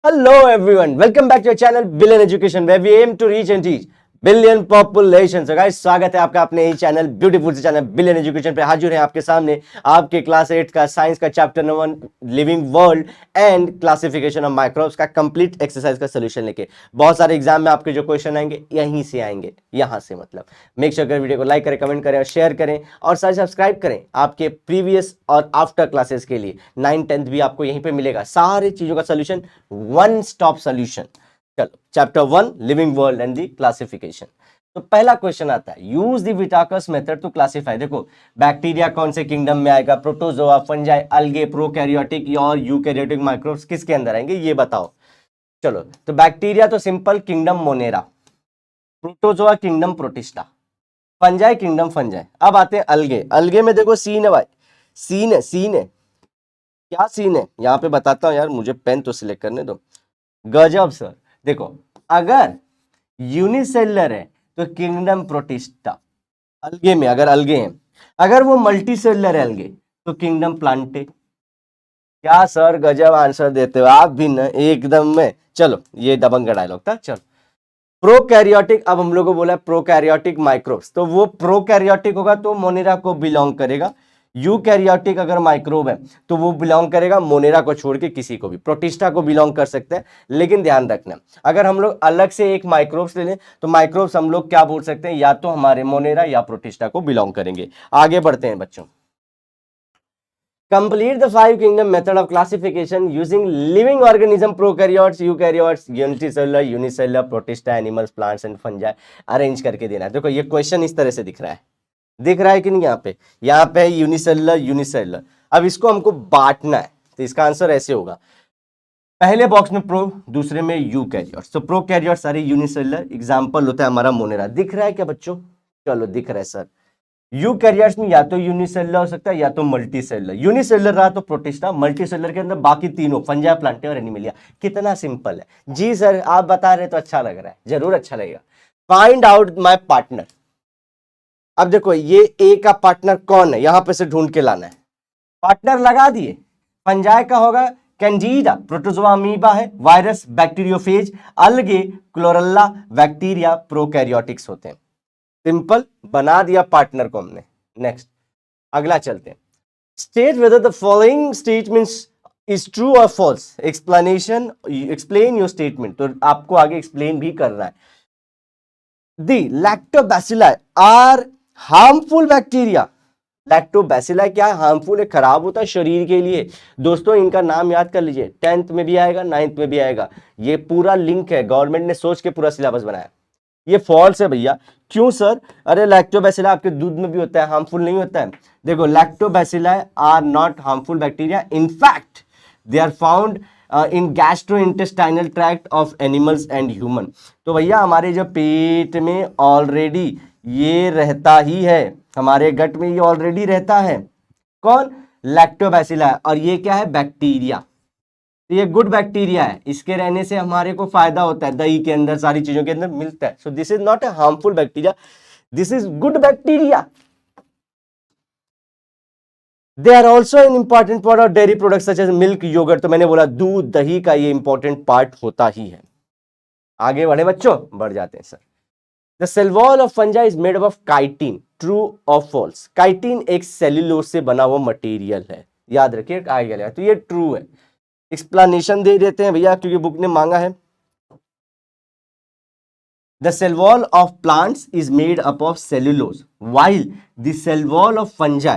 Hello everyone, welcome back to your channel Billion Education where we aim to reach and teach billion population. So guys, स्वागत है आपका अपने ही channel beautiful से channel billion education पे। हाजिर है आपके सामने आपके क्लास 8 का साइंस का chapter number 1 living world and classification of microbes का कंप्लीट एक्सरसाइज का सोल्यूशन लेके। बहुत सारे एग्जाम में आपके जो क्वेश्चन आएंगे यहीं से आएंगे, यहां से मतलब मेक श्योर कर वीडियो को लाइक करें, कमेंट करें और शेयर करें और साथ सब्सक्राइब करें आपके प्रीवियस और आफ्टर क्लासेस के लिए। 9th-10th भी आपको यहीं पे मिलेगा, सारी चीजों का सोल्यूशन, वन स्टॉप सोल्यूशन। चलो chapter 1 living world and the classification. तो पहला क्वेश्चन आता है, use the Whittaker's method to classify. देखो बैक्टीरिया कौन से किंगडम में आएगा, प्रोटोजोआ, फंजाई, अलगे, प्रोकैरियोटिक और यूकैरियोटिक माइक्रोब्स किसके अंदर आएंगे ये बताओ। चलो तो बैक्टीरिया तो simple kingdom monera, protozoa kingdom protista, fungi kingdom fungi. अब आते हैं अलगे। अलगे में देखो सीन है भाई, सीन है क्या सीन है यहाँ पे बताता हूं यार, मुझे पेन तो सिलेक्ट करने दो। गजब सर, देखो अगर यूनिसेलुलर है तो किंगडम प्रोटिस्टा अलगे में, अगर अलगे हैं। अगर वो मल्टी सेलुलर है अलगे तो किंगडम प्लांटे। क्या सर गजब आंसर देते हो आप भी ना एकदम में। चलो ये दबंग का डायलॉग था। चलो प्रोकैरियोटिक, अब हम लोगों को बोला प्रोकैरियोटिक माइक्रोब्स, तो वो प्रोकैरियोटिक होगा तो मोनेरा को बिलोंग करेगा। यूकैरियोटिक अगर माइक्रोब है तो वो बिलोंग करेगा मोनेरा को छोड़ के किसी को भी, प्रोटिस्टा को बिलोंग कर सकते हैं। लेकिन ध्यान रखना, अगर हम लोग अलग से एक माइक्रोब्स ले लें तो माइक्रोब्स हम लोग क्या बोल सकते हैं, या तो हमारे मोनेरा या प्रोटिस्टा को बिलोंग करेंगे। आगे बढ़ते हैं बच्चों। Complete the 5 kingdom method of classification using living organism, prokaryotes, eukaryotes, unicellular, unicellular, protista, animals, plants and fungi arrange करके देना है। देखो ये क्वेश्चन इस तरह से दिख रहा है कि नहीं, यहाँ पे यूनिसेलुलर यूनिसेलुलर। अब इसको हमको बांटना है तो इसका आंसर ऐसे होगा, पहले बॉक्स में प्रो, दूसरे में यूकैरियोट्स। तो प्रोकैरियोट्स सारे यूनिसेलुलर, एग्जांपल होता है हमारा मोनेरा। दिख रहा है क्या बच्चों? चलो दिख रहा है सर। यूकैरियोट्स में या तो यूनिसेलुलर हो सकता है या तो मल्टी सेलुलर। यूनिसेलुलर रहा तो प्रोटिस्टा, मल्टी सेलुलर के अंदर बाकी तीनों फंजाई, प्लांटे और एनिमलिया। कितना सिंपल है जी सर, आप बता रहे तो अच्छा लग रहा है, जरूर अच्छा लगेगा। Find out my partner. अब देखो ये ए का पार्टनर कौन है, यहां पे से ढूंढ के लाना है। पार्टनर लगा दिए, फंजाई का होगा कैंडिडा, प्रोटोजोआ अमीबा है, वायरस बैक्टीरियोफेज, अलगे क्लोरेला, बैक्टीरिया प्रोकैरियोटिक्स होते हैं। सिंपल बना दिया पार्टनर को हमने। नेक्स्ट अगला चलते हैं। State whether the following statements is true और false. Explanation, explain your statement. तो आपको आगे एक्सप्लेन भी करना है। The lactobacilli are harmful bacteria. Lactobacilli क्या है? हार्मफुल है, खराब होता है शरीर के लिए। दोस्तों इनका नाम याद कर लीजिए, 10th में भी आएगा, 9th में भी आएगा। ये पूरा लिंक है, गवर्नमेंट ने सोच के पूरा सिलेबस बनाया। ये फॉल्स है भैया। क्यों सर? अरे लैक्टोबैसिलाई आपके दूध में भी होता है, हार्मफुल नहीं होता है। देखो lactobacilli are not harmful bacteria, in fact they are found in gastrointestinal tract of animals and human. तो भैया हमारे जो पेट में ऑलरेडी ये रहता ही है, हमारे गट में ये ऑलरेडी रहता है। कौन? लैक्टोबैसिलाई। और ये क्या है? बैक्टीरिया। तो ये गुड बैक्टीरिया है, इसके रहने से हमारे को फायदा होता है, दही के अंदर सारी चीजों के अंदर मिलता है। So this is not a harmful bacteria, this is good bacteria. They are also an important part of dairy products such as milk, yogurt. तो मैंने बोला दूध दही का ये इंपॉर्टेंट पार्ट होता ही है। आगे बढ़े बच्चों, बढ़ जाते हैं sir. The cell wall of fungi is made up of chitin, true और फॉल्स? काइटिन एक सेल्यूलोज से बना हुआ मटेरियल है, याद रखिए आगे। तो ये ट्रू है। एक्सप्लेनेशन दे देते हैं भैया क्योंकि बुक ने मांगा है। The cell wall of plants is made up of cellulose, while the cell wall of fungi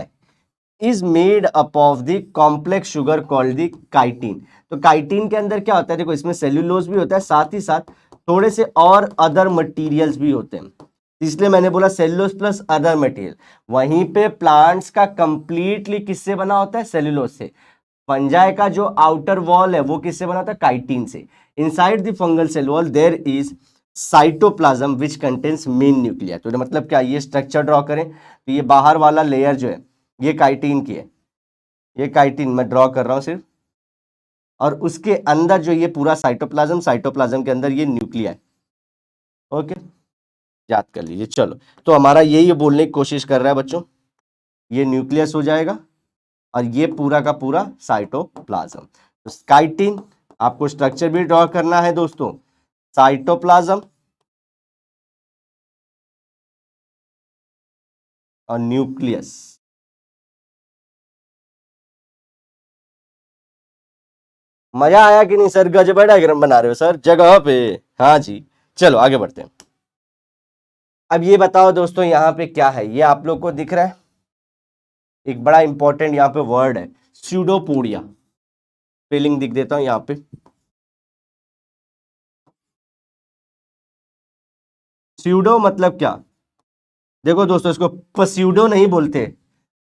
is made up of the complex sugar called the chitin. तो काइटिन के अंदर क्या होता है? देखो इसमें सेल्यूलोज भी होता है, साथ ही साथ थोड़े से और अदर मटेरियल्स भी होते हैं, इसलिए मैंने बोला सेल्यूलोज प्लस अदर मटेरियल। वहीं पे प्लांट्स का कंप्लीटली किससे बना होता है? सेल्यूलोज से। फंजाई का जो आउटर वॉल है वो किससे बना था? काइटिन से। Inside the fungal cell wall there is cytoplasm which contains many nuclei. तो मतलब क्या, ये स्ट्रक्चर ड्रॉ करें तो ये बाहर वाला लेयर जो है ये काइटिन की है, ये काइटिन मैं ड्रॉ कर रहा हूं सिर्फ, और उसके अंदर जो ये पूरा साइटोप्लाज्म, साइटोप्लाज्म के अंदर ये न्यूक्लिया है। ओके याद कर लीजिए। चलो तो हमारा यही बोलने की कोशिश कर रहा है बच्चों, ये न्यूक्लियस हो जाएगा और ये पूरा का पूरा साइटोप्लाज्म। तो काइटिन आपको स्ट्रक्चर भी ड्रॉ करना है दोस्तों। साइटोप्लाज्म और न्यूक्लियस। मजा आया कि नहीं सर? गजब डायग्राम बना रहे हो सर जगह पे। हाँ जी, चलो आगे बढ़ते हैं। अब ये बताओ दोस्तों यहाँ पे क्या है, ये आप लोग को दिख रहा है? एक बड़ा इंपॉर्टेंट यहाँ पे वर्ड है स्यूडोपोडिया। स्पेलिंग दिख देता हूं यहाँ पे। स्यूडो मतलब क्या? देखो दोस्तों, इसको पस्यूडो नहीं बोलते,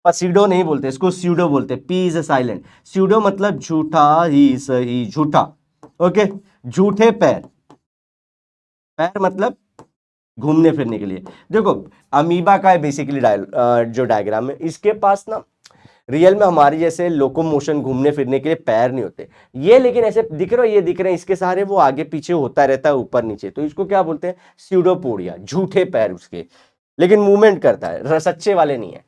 पसीडो नहीं बोलते, इसको स्यूडो बोलते। P is silent. स्यूडो मतलब झूठा ही सही, झूठा। ओके, झूठे पैर। पैर मतलब घूमने फिरने के लिए। देखो अमीबा का है बेसिकली जो डायग्राम है, इसके पास ना रियल में हमारी जैसे लोकोमोशन घूमने फिरने के लिए पैर नहीं होते ये, लेकिन ऐसे दिख रहे हो, ये दिख रहे हैं, इसके सहारे वो आगे पीछे होता रहता है ऊपर नीचे, तो इसको क्या बोलते हैं? स्यूडोपोडिया। झूठे पैर उसके, लेकिन मूवमेंट करता है, सच्चे वाले नहीं है।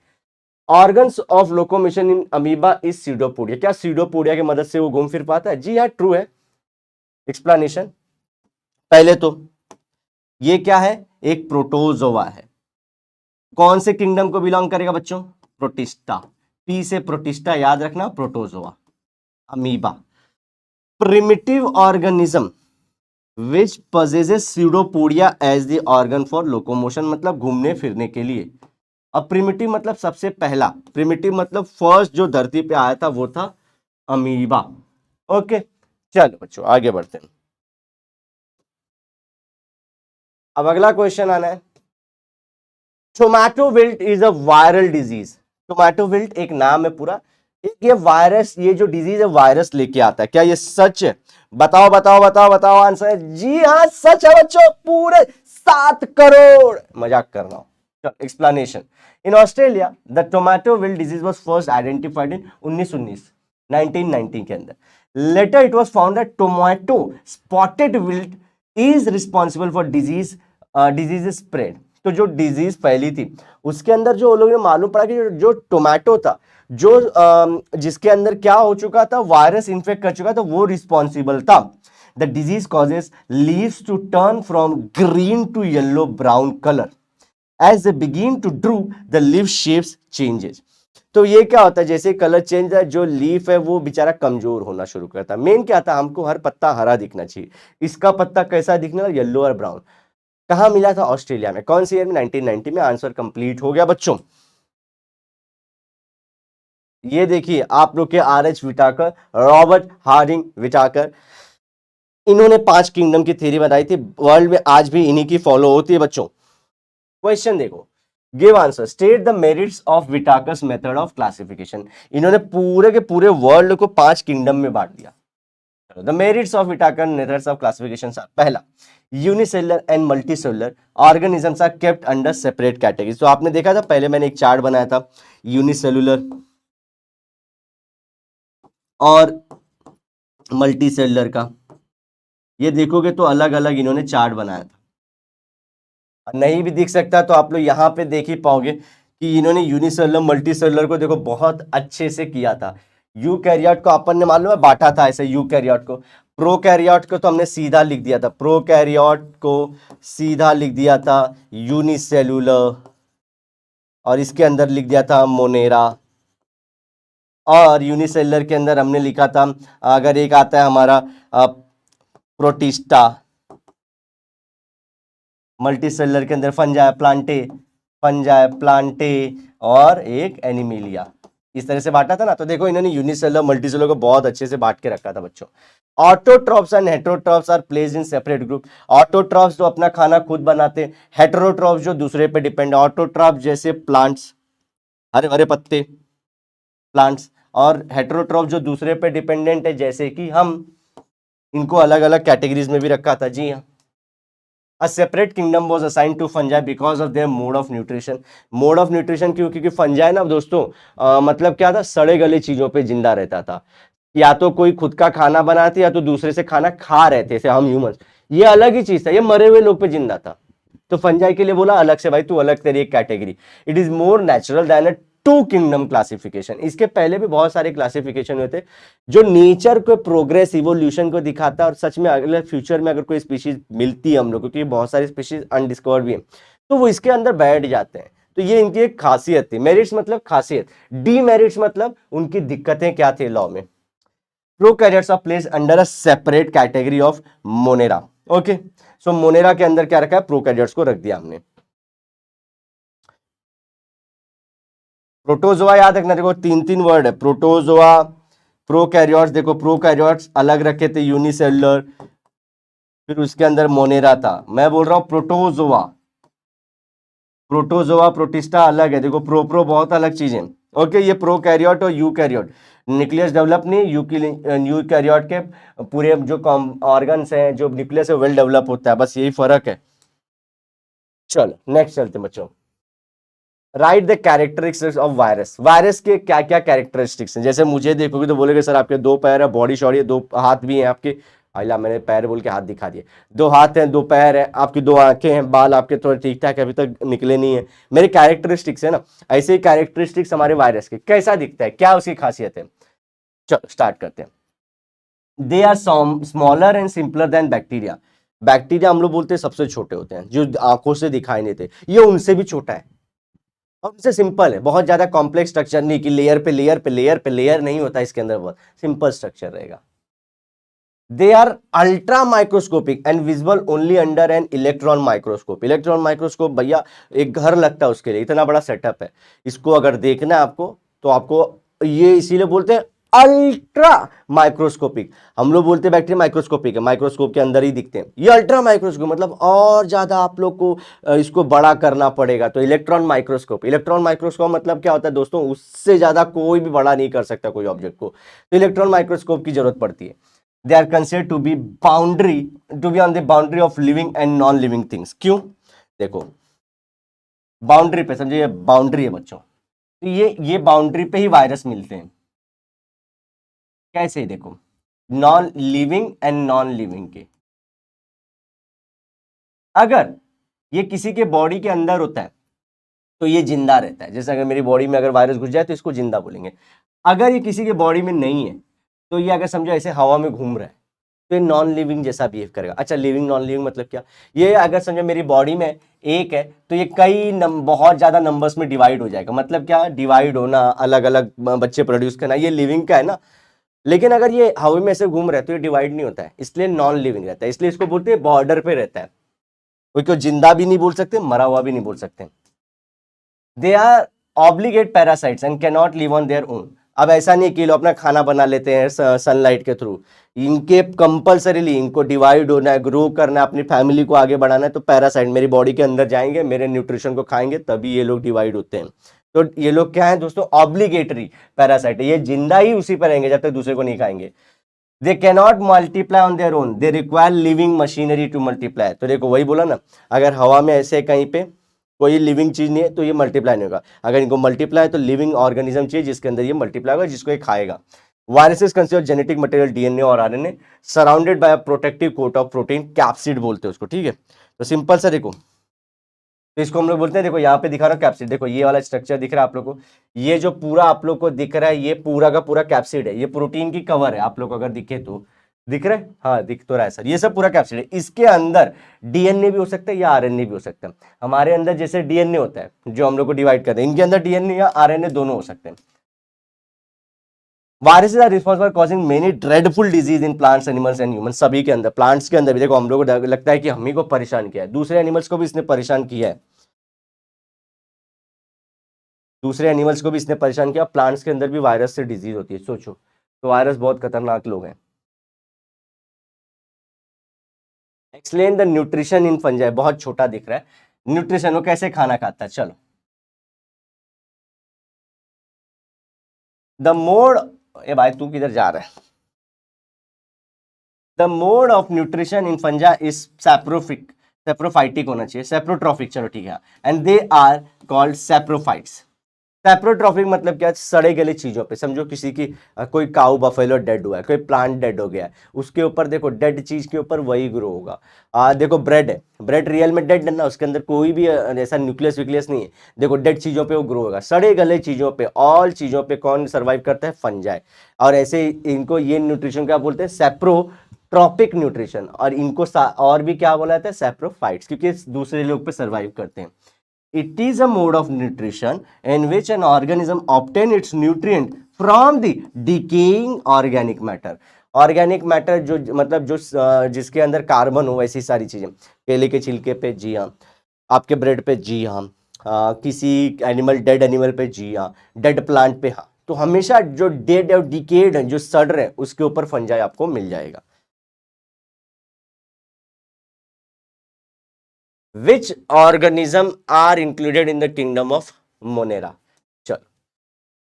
Organs of locomotion in amoeba is pseudopodia. क्या स्यूडोपोडिया की मदद से वो घूम फिर पाता है? जी हाँ, ट्रू है। एक्सप्लेनेशन पहले तो, ये क्या है? एक प्रोटोजोआ है। कौन से किंगडम को बिलोंग करेगा बच्चों? प्रोटिस्टा। पी से प्रोटिस्टा याद रखना, protozoa. Amoeba primitive organism which possesses pseudopodia as the organ for locomotion, मतलब घूमने फिरने के लिए। अब प्रिमिटिव मतलब सबसे पहला, प्रिमिटिव मतलब फर्स्ट जो धरती पे आया था वो था अमीबा। ओके, चलो बच्चों आगे बढ़ते हैं। अब अगला क्वेश्चन आना है, tomato wilt is a viral disease. Tomato wilt एक नाम है पूरा, ये वायरस, ये जो डिजीज है वायरस लेके आता है। क्या ये सच है? बताओ बताओ बताओ बताओ आंसर। जी हाँ सच है बच्चों, पूरे 7 करोड़। मजाक कर रहा हूं। Explanation, in Australia the tomato wilt disease was first identified in 1919 के अंदर। Later it was found that tomato spotted wilt is responsible for disease spread. तो जो डिजीज फैली थी उसके अंदर जो लोगों ने मालूम पड़ा कि जो टोमेटो था, जो जिसके अंदर क्या हो चुका था, वायरस इन्फेक्ट कर चुका था, वो रिस्पॉन्सिबल था। The disease causes leaves to turn from green to yellow brown colour as they begin to droop the leaf shapes changes. तो ये क्या होता है, जैसे कलर चेंज है, जो लीफ है वो बेचारा कमजोर होना शुरू करता है। मेन क्या था, हमको हर पत्ता हरा दिखना चाहिए, इसका पत्ता कैसा दिखना? येलो और ब्राउन। कहां मिला था? ऑस्ट्रेलिया में। कौन सी ईयर में? 1990 में। आंसर कंप्लीट हो गया बच्चों। ये देखिए आप लोग के R H. Whittaker, Robert Harding Whittaker, इन्होंने 5 किंगडम की थ्योरी बताई थी। वर्ल्ड में आज भी इन्हीं की फॉलो होती है बच्चों। क्वेश्चन देखो, give answer, state the merits of Whittaker's method of classification. इन्होंने पूरे के पूरे वर्ल्ड को 5 किंगडम में बांट दिया। The merits of Whittaker methods of classification are, पहला, unicellular and multicellular organisms are kept under separate categories. तो आपने देखा था पहले मैंने एक चार्ट बनाया था यूनिसेलुलर और मल्टीसेलुलर का, ये देखोगे तो अलग अलग इन्होंने चार्ट बनाया था। नहीं भी दिख सकता तो आप लोग यहाँ पे देख ही पाओगे कि इन्होंने यूनिसेलुलर मल्टीसेलुलर को देखो बहुत अच्छे से किया था। यूकैरियोट को अपन ने मालूम है बांटा था ऐसे, यूकैरियोट को। प्रोकैरियोट को तो हमने सीधा लिख दिया था, प्रोकैरियोट को सीधा लिख दिया था यूनिसेलुलर, और इसके अंदर लिख दिया था मोनेरा। और यूनिसेलुलर के अंदर हमने लिखा था, अगर एक आता है हमारा प्रोटिस्टा, मल्टीसेलुलर के अंदर फंजाई प्लांटे और एक एनिमिलिया, इस तरह से बांटा था ना। तो देखो इन्होंने यूनिसेलुलर मल्टीसेलुलर को बहुत अच्छे से बांट के रखा था बच्चों। Autotrophs and heterotrophs are placed in separate group. Autotrophs जो अपना खाना खुद बनाते, हेटेरोट्रॉप्स जो दूसरे पे डिपेंड है। ऑटोट्रॉप्स जैसे प्लांट्स, हरे भरे पत्ते प्लांट्स, और हेटेरोट्रॉप्स जो दूसरे पे डिपेंडेंट है जैसे कि हम, इनको अलग अलग कैटेगरीज में भी रखा था। जी हाँ, A separate kingdom was assigned to fungi because of their mode of nutrition. Mode of nutrition क्यों? क्योंकि fungi ना दोस्तों मतलब क्या था, सड़े गले चीजों पे जिंदा रहता था। या तो कोई खुद का खाना बनाते या तो दूसरे से खाना खा रहे थे, हम ह्यूमंस। ये अलग ही चीज था, ये मरे हुए लोग पे जिंदा था। तो फंजाई के लिए बोला अलग से, भाई तू अलग, तेरी एक category. It is more natural than two kingdom classification. इसके पहले भी बहुत सारे क्लासिफिकेशन हुए थे जो नेचर को प्रोग्रेस इवोल्यूशन को दिखाता है, और सच में अगले फ्यूचर में अगर कोई स्पीशीज मिलती है हम लोग को, क्योंकि बहुत सारी स्पीशीज अनडिस्कवर्ड भी है, तो वो इसके अंदर बैठ जाते हैं। तो ये इनकी एक खासियत थी। मेरिट्स मतलब खासियत, डीमेरिट्स मतलब उनकी दिक्कतें क्या थी लॉ में। Prokaryotes are placed under a separate category of Monera. Okay, so Monera के अंदर क्या रखा है, प्रोकैरियोट्स को रख दिया हमने। प्रोटोजोआ याद रखना, देखो तीन तीन वर्ड है, प्रोटोजोआ, प्रोकैरियोट्स, देखो प्रोकैरियोट्स अलग रखे थे यूनिसेलुलर, फिर उसके अंदर मोनेरा था। मैं बोल रहा हूं प्रोटोजोआ, प्रोटोजोआ प्रोटिस्टा अलग है, देखो प्रो बहुत अलग चीजें। ओके, ये प्रोकैरियोट और यूकैरियोट, न्यूक्लियस डेवलप नहीं, यूकैरियोट के पूरे जो ऑर्गन्स हैं, जो न्यूक्लियस है वेल डेवलप होता है, बस यही फर्क है। चलो नेक्स्ट चलते हैं बच्चों। Right the characteristics of virus. Virus के क्या क्या कैरेक्टरिस्टिक्स हैं। जैसे मुझे देखोगे तो बोलेगे सर आपके दो पैर है, बॉडी शॉडी है, दो हाथ भी हैं आपके, आइला मैंने पैर बोल के हाथ दिखा दिए, दो हाथ हैं, दो पैर है, आपकी दो आंखें हैं, बाल आपके थोड़े ठीक ठाक अभी तक निकले नहीं है, मेरे कैरेक्टरिस्टिक्स है ना। ऐसे ही कैरेक्टरिस्टिक्स हमारे वायरस के, कैसा दिखता है, क्या उसकी खासियत है। चलो स्टार्ट करते हैं। They are smaller and simpler than bacteria. Bacteria हम लोग बोलते हैं सबसे छोटे होते हैं, जो आंखों से दिखाई नहीं देते, ये उनसे भी छोटा है और उनसे सिंपल है। बहुत ज्यादा कॉम्प्लेक्स स्ट्रक्चर नहीं कि लेयर पे लेयर पे लेयर पे लेयर नहीं होता इसके अंदर, बहुत सिंपल स्ट्रक्चर रहेगा। They are ultra microscopic and visible only under an electron microscope. Electron microscope भैया एक घर लगता है उसके लिए, इतना बड़ा सेटअप है। इसको अगर देखना है आपको तो आपको, ये इसीलिए बोलते हैं अल्ट्रा माइक्रोस्कोपिक। हम लोग बोलते हैं बैक्टीरिया माइक्रोस्कोपिक है, माइक्रोस्कोप के अंदर ही दिखते हैं, ये अल्ट्रा माइक्रोस्कोप मतलब और ज्यादा आप लोग को इसको बड़ा करना पड़ेगा। तो इलेक्ट्रॉन माइक्रोस्कोप, इलेक्ट्रॉन माइक्रोस्कोप मतलब क्या होता है दोस्तों, उससे ज्यादा कोई भी बड़ा नहीं कर सकता कोई ऑब्जेक्ट को, तो इलेक्ट्रॉन माइक्रोस्कोप की जरूरत पड़ती है। They are considered to be on the boundary of living and non-living things। क्यों, देखो बाउंड्री पे समझो, ये बाउंड्री है बच्चों, तो ये बाउंड्री पे ही वायरस मिलते हैं। कैसे, देखो non living and non living के, अगर ये किसी के बॉडी के अंदर होता है तो ये जिंदा रहता है। जैसे अगर मेरी बॉडी में अगर वायरस घुस जाए तो इसको जिंदा बोलेंगे। अगर ये किसी के बॉडी में नहीं है तो ये अगर समझो ऐसे हवा में घूम रहा है तो ये नॉन लिविंग जैसा बिहेव करेगा। अच्छा, लिविंग नॉन लिविंग मतलब क्या, ये अगर समझो मेरी बॉडी में एक है तो ये कई बहुत ज्यादा नंबर्स में डिवाइड हो जाएगा। मतलब क्या, डिवाइड होना, अलग अलग बच्चे प्रोड्यूस करना, ये लिविंग का है ना। लेकिन अगर ये हवा में से घूम रहा है तो ये डिवाइड नहीं होता है, इसलिए नॉन लिविंग रहता है। इसलिए इसको बोलते हैं बॉर्डर पे रहता है, कोई जिंदा भी नहीं बोल सकते, मरा हुआ भी नहीं बोल सकते। They are obligate parasites and can not live on their own. अब ऐसा नहीं कि लोग अपना खाना बना लेते हैं सनलाइट के थ्रू, इनके कंपल्सरीली इनको डिवाइड होना है, ग्रो करना है, अपनी फैमिली को आगे बढ़ाना है, तो पैरासाइट मेरी बॉडी के अंदर जाएंगे, मेरे न्यूट्रिशन को खाएंगे, तभी ये लोग डिवाइड होते हैं। तो ये लोग क्या है दोस्तों, ऑब्लिगेटरी पैरासाइट है, ये जिंदा ही उसी पर रहेंगे जब तक दूसरे को नहीं खाएंगे। They cannot multiply on their own, they require living machinery to multiply. तो देखो वही बोला ना, अगर हवा में ऐसे कहीं पे कोई लिविंग चीज नहीं है तो ये मल्टीप्लाई नहीं होगा। अगर इनको मल्टीप्लाई तो लिविंग ऑर्गेनिज्म चाहिए जिसके अंदर ये मल्टीप्लाई होगा, जिसको ये खाएगा। Viruses consist genetic material DNA और RNA surrounded by a protective coat of protein, capsid बोलते हैं उसको, ठीक है। तो सिंपल सा देखो, तो इसको हम लोग बोलते हैं, देखो यहाँ पे दिखा रहा हूँ कैप्सिड, देखो ये वाला स्ट्रक्चर दिख रहा है आप लोग को, ये जो पूरा आप लोग को दिख रहा है ये पूरा का पूरा कैप्सिड है, ये प्रोटीन की कवर है। आप लोग को अगर दिखे तो दिख रहा है, हाँ दिख तो रहा है सर, ये सब पूरा कैप्सिड है। इसके अंदर डीएनए भी हो सकता है या आरएनए भी हो सकता है। हमारे अंदर जैसे डीएनए होता है जो हम लोग को डिवाइड करते हैं, इनके अंदर डीएनए या आरएनए दोनों हो सकते हैं। Viruses are responsible causing many dreadful disease in plants animals and human. सभी के अंदर, प्लांट्स के अंदर भी देखो हम लोग को लगता है कि हम ही को परेशान किया है, दूसरे एनिमल्स को भी इसने परेशान किया है, दूसरे एनिमल्स को भी इसने परेशान किया। प्लांट्स के अंदर भी वायरस से डिजीज होती है, सोचो, तो वायरस बहुत खतरनाक लोग हैं। Explain the nutrition in fungi, बहुत छोटा दिख रहा है, न्यूट्रिशन वो कैसे खाना खाता है, चलो। द मोड, ए भाई तू किधर जा रहा है, the mode of nutrition in fungi is saprophic, saprophytic होना चाहिए, सेप्रोट्रॉफिक, चलो ठीक है, and they are called saprophytes. Saprotropic मतलब क्या, सड़े गले चीजों पे, समझो किसी की कोई काऊ बफेलो डेड हुआ है, कोई प्लांट डेड हो गया है, उसके ऊपर देखो डेड चीज के ऊपर वही ग्रो होगा। देखो ब्रेड है, ब्रेड रियल में डेड है ना, उसके अंदर कोई भी ऐसा न्यूक्लियस विक्लियस नहीं है, देखो डेड चीजों पे वो ग्रो होगा। सड़े गले चीजों पे, ऑल चीजों पे कौन सर्वाइव करता है, फंजाई। और ऐसे इनको ये न्यूट्रिशन क्या बोलते हैं, सैप्रोट्रॉपिक न्यूट्रिशन। और इनको और भी क्या बोला जाता है, सैप्रोफाइट्स, क्योंकि दूसरे लोग पे सर्वाइव करते हैं। It is a mode of nutrition in which an organism obtain its nutrient from the decaying organic matter. Organic matter जो मतलब जो जिसके अंदर कार्बन हो, ऐसी सारी चीजें। केले के छिलके पे, जी हाँ। आपके ब्रेड पे, जी हाँ। किसी एनिमल, डेड एनिमल पे, जी हाँ। डेड प्लांट पे, हाँ। तो हमेशा जो डेड और डिकेड है, जो सड़ रहे हैं, उसके ऊपर फंजाई आपको मिल जाएगा। Which organism are included in the kingdom of Monera? चलो,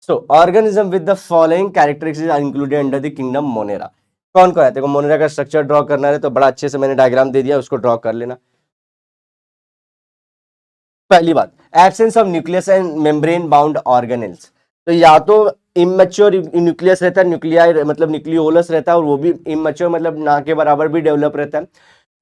so organism with the following characteristics are included under the kingdom Monera. कौन कौन है, देखो मोनेरा का स्ट्रक्चर ड्रॉ करना है तो बड़ा अच्छे से मैंने डायग्राम दे दिया, उसको ड्रॉ कर लेना। पहली बात, absence of nucleus and membrane bound organelles. तो या तो इमेच्योर न्यूक्लियस रहता है, न्यूक्लियाई मतलब न्यूक्लियोलस रहता है, और वो भी इमेच्योर मतलब ना के बराबर भी डेवलप रहता है।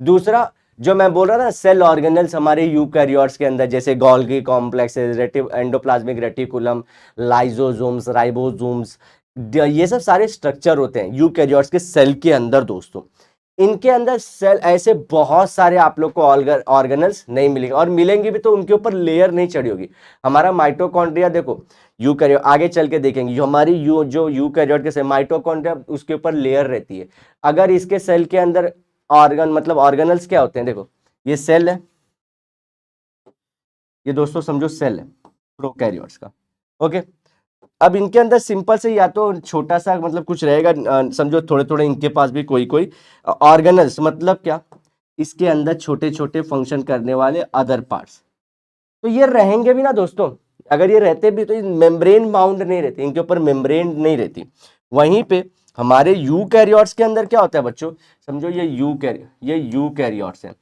दूसरा, जो मैं बोल रहा था सेल ऑर्गेनल्स हमारे यूकैरियोट्स के अंदर, जैसे Golgi complex, endoplasmic reticulum, lysosomes, ribosomes, ये सब सारे स्ट्रक्चर होते हैं यूकैरियोट्स के सेल के अंदर दोस्तों। इनके अंदर सेल ऐसे बहुत सारे आप लोग को ऑर्गेनल्स नहीं मिलेंगे, और मिलेंगे भी तो उनके ऊपर लेयर नहीं चढ़ी होगी। हमारा माइटोकॉन्ड्रिया देखो, यूकैरियोट आगे चल के देखेंगे, जो हमारी जो यूकैरियोट के सेल माइटोकॉन्ड्रिया, उसके ऊपर लेयर रहती है। अगर इसके सेल के अंदर ऑर्गन मतलब ऑर्गेनल्स क्या होते हैं, देखो ये सेल है, ये दोस्तों समझो सेल है प्रोकैरियोट्स का। ओके, अब इनके अंदर सिंपल से या तो छोटा सा मतलब कुछ रहेगा, समझो थोड़े थोड़े इनके पास भी कोई कोई ऑर्गेनल्स, मतलब क्या, इसके अंदर छोटे छोटे फंक्शन करने वाले अदर पार्ट्स। तो ये रहेंगे भी ना दोस्तों, अगर ये रहते भी तो मेम्ब्रेन बाउंड नहीं रहती, इनके ऊपर मेम्ब्रेन नहीं रहती। वहीं पे हमारे यूकैरियोट्स के अंदर क्या होता है बच्चों, समझो ये यूकैरियोट्स है,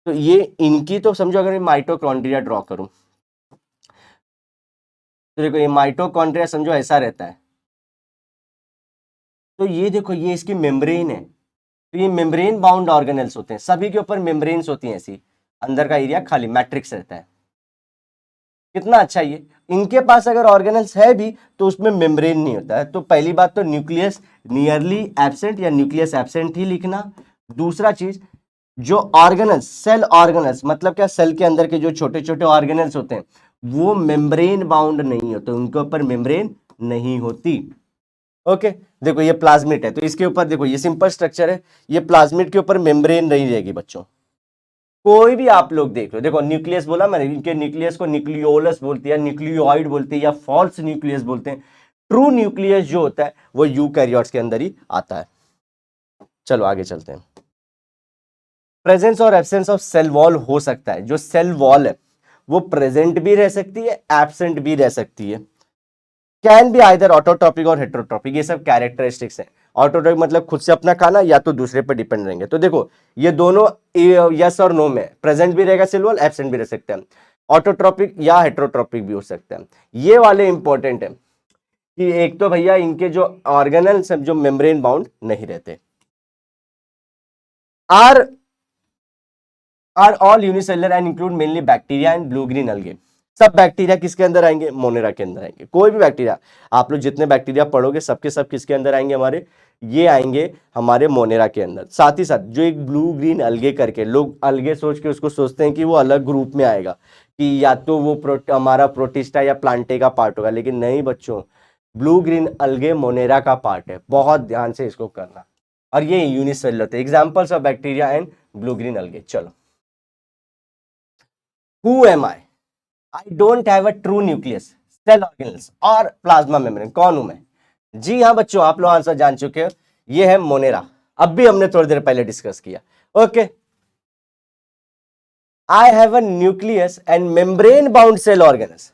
तो ये इनकी तो समझो, अगर मैं माइटोकॉन्ड्रिया ड्रॉ करूं तो देखो ये माइटोकॉन्ड्रिया समझो ऐसा रहता है। तो ये देखो ये इसकी मेम्ब्रेन है, तो ये मेम्ब्रेन बाउंड ऑर्गेनल्स होते हैं, सभी के ऊपर मेम्ब्रेन्स होती हैं, ऐसी अंदर का एरिया खाली मैट्रिक्स रहता है। कितना अच्छा, ये इनके पास अगर ऑर्गेनल्स है भी तो उसमें मेम्ब्रेन नहीं होता है। तो पहली बात तो न्यूक्लियस नियरली एब्सेंट या न्यूक्लियस एब्सेंट ही लिखना। दूसरा चीज, जो ऑर्गेनल्स, सेल ऑर्गेनल्स मतलब क्या, सेल के अंदर के जो छोटे छोटे ऑर्गेनल्स होते हैं वो मेम्ब्रेन बाउंड नहीं होते, उनके ऊपर मेम्ब्रेन नहीं होती। ओके, देखो ये प्लाज्मिड है, तो इसके ऊपर देखो ये सिंपल स्ट्रक्चर है, ये प्लाज्मिड के ऊपर मेम्ब्रेन नहीं रहेगी बच्चों। कोई भी आप लोग देख लो, देखो न्यूक्लियस बोला मैंने, इनके न्यूक्लियस को न्यूक्लियोलस बोलते हैं, न्यूक्लियोइड बोलते हैं, या फॉल्स न्यूक्लियस बोलते हैं। ट्रू न्यूक्लियस जो होता है वो यूकैरियोट्स के अंदर ही आता है। चलो आगे चलते हैं। प्रेजेंस और एब्सेंस ऑफ सेल वॉल हो सकता है, जो सेल वॉल है वो प्रेजेंट भी रह सकती है, एब्सेंट भी रह सकती है। कैन बी आइदर ऑटोट्रॉपिक और हेट्रोट्रॉपिक, ये सब कैरेक्टरिस्टिक्स हैं। ऑटोट्रॉपिक मतलब खुद से अपना खाना, या तो दूसरे पर डिपेंड रहेंगे। तो देखो ये दोनों यस और नो में, प्रेजेंट भी रहेगा सेल वॉल, एब्सेंट भी रह सकता है। ऑटोट्रॉपिक या हेट्रोट्रॉपिक भी हो सकता है। ये वाले इंपॉर्टेंट है कि एक तो भैया इनके जो ऑर्गेनल सब जो मेम्ब्रेन बाउंड नहीं रहते। Are all unicellular and include mainly bacteria and blue green algae. सब बैक्टीरिया किसके अंदर आएंगे, मोनेरा के अंदर आएंगे। कोई भी बैक्टीरिया, आप लोग जितने बैक्टीरिया पढ़ोगे सबके सब किसके अंदर आएंगे, हमारे ये आएंगे हमारे मोनेरा के अंदर। साथ ही साथ जो एक ब्लू ग्रीन अलगे करके, लोग अलगे सोच के उसको सोचते हैं कि वो अलग ग्रुप में आएगा, कि या तो वो हमारा प्रोटिस्टा या प्लांटे का पार्ट होगा, लेकिन नहीं बच्चों, ब्लू ग्रीन अलगे मोनेरा का पार्ट है। बहुत ध्यान से इसको करना। और ये यूनिसेलुलर थे examples of bacteria and blue green अलगे। चलो, who am I don't have a true nucleus, cell organelles और प्लाज्मा मेम्ब्रेन। कौन हूं मैं? जी हाँ बच्चों, आप लोग आंसर जान चुके हो, ये है मोनेरा। अब भी हमने थोड़ी देर पहले डिस्कस किया। Okay, I have a nucleus and membrane bound cell organelles.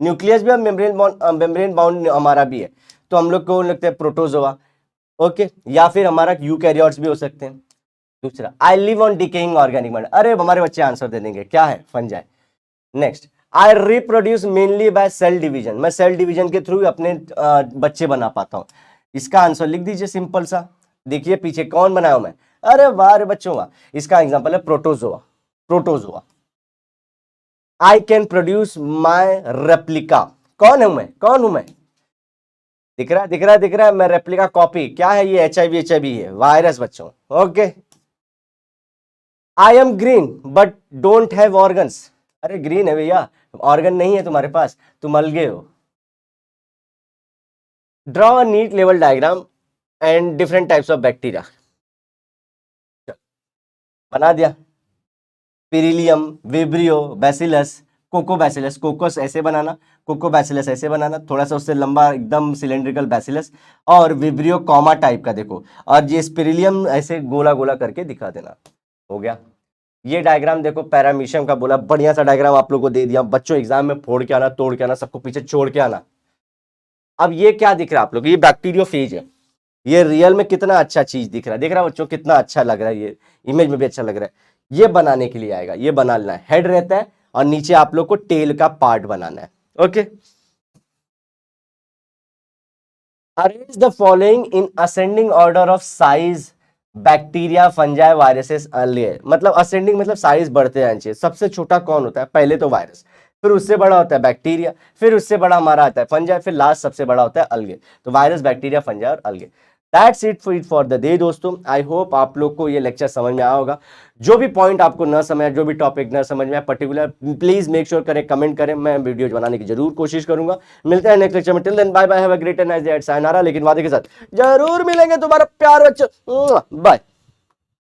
Nucleus भी और मेम्ब्रेन बाउंड हमारा भी है। तो हम लोग को लगता है प्रोटोजोआ, ओके, या फिर हमारा यूकैरियोट्स भी हो सकते हैं। दूसरा, I live on decaying organic matter. अरे हमारे बच्चे आंसर दे देंगे, क्या है, fungi. Next, I reproduce mainly by cell division, मैं सेल डिवीजन के थ्रू अपने बच्चे बना पाता हूं। इसका आंसर लिख दीजिए सिंपल सा। देखिए पीछे कौन बनाया हूं मैं, अरे वाह रे बच्चों वाह। इसका एग्जांपल है protozoa. Protozoa I can produce my replica. कौन हूं मैं, कौन हूं मैं, दिख रहा है दिख रहा है दिख रहा है, मैं रेप्लिका कॉपी। क्या है ये, HIV है, वायरस बच्चों। Okay, I am green but don't have organs. अरे ग्रीन है भैया, ऑर्गन नहीं है तुम्हारे पास, तुम अलगे हो। ड्रॉ अ नीट लेवल diagram and different types of bacteria. बना दिया, spirillum, vibrio, bacillus, coccobacillus. Coccus ऐसे बनाना, कोकोबैसिलस ऐसे बनाना, थोड़ा सा उससे लंबा एकदम सिलेंड्रिकल बैसिलस, और विब्रियो कॉमा टाइप का देखो, और ये स्पिरिलियम ऐसे गोला गोला करके दिखा देना। हो गया। ये डायग्राम देखो पैरामीशियम का बोला, बढ़िया सा डायग्राम आप लोगों को दे दिया बच्चों, एग्जाम में फोड़ के आना, तोड़ के आना, सबको पीछे छोड़ के आना। अब ये क्या दिख रहा है आप लोग, ये बैक्टीरियोफेज है। ये रियल में कितना अच्छा चीज दिख रहा है, देख रहा है बच्चों कितना अच्छा लग रहा है, ये इमेज में भी अच्छा लग रहा है। ये बनाने के लिए आएगा, ये बना लेना है, हेड रहता है और नीचे आप लोग को टेल का पार्ट बनाना है। Okay, arrange the following in ascending order of size, bacteria, fungi, viruses earlier. मतलब असेंडिंग मतलब साइज बढ़ते जाना चाहिए। सबसे छोटा कौन होता है, पहले तो वायरस, फिर उससे बड़ा होता है बैक्टीरिया, फिर उससे बड़ा हमारा आता है फंजाई, फिर लास्ट सबसे बड़ा होता है अलगे। तो वायरस, बैक्टीरिया, फंजाई और algae. That's it for the day दोस्तों। आई होप आप लोग को ये लेक्चर समझ में आया होगा। जो भी पॉइंट आपको न समझ, जो भी टॉपिक न समझ में आया पर्टिकुलर, प्लीज मेक श्योर करें, कमेंट करें, मैं वीडियो बनाने की जरूर कोशिश करूंगा। मिलते हैं नेक्स्ट लेक्चर में, till then bye bye, have a great and nice day, सायनारा। लेकिन वादे के साथ जरूर मिलेंगे तुम्हारा प्यार बच्चों, बाय।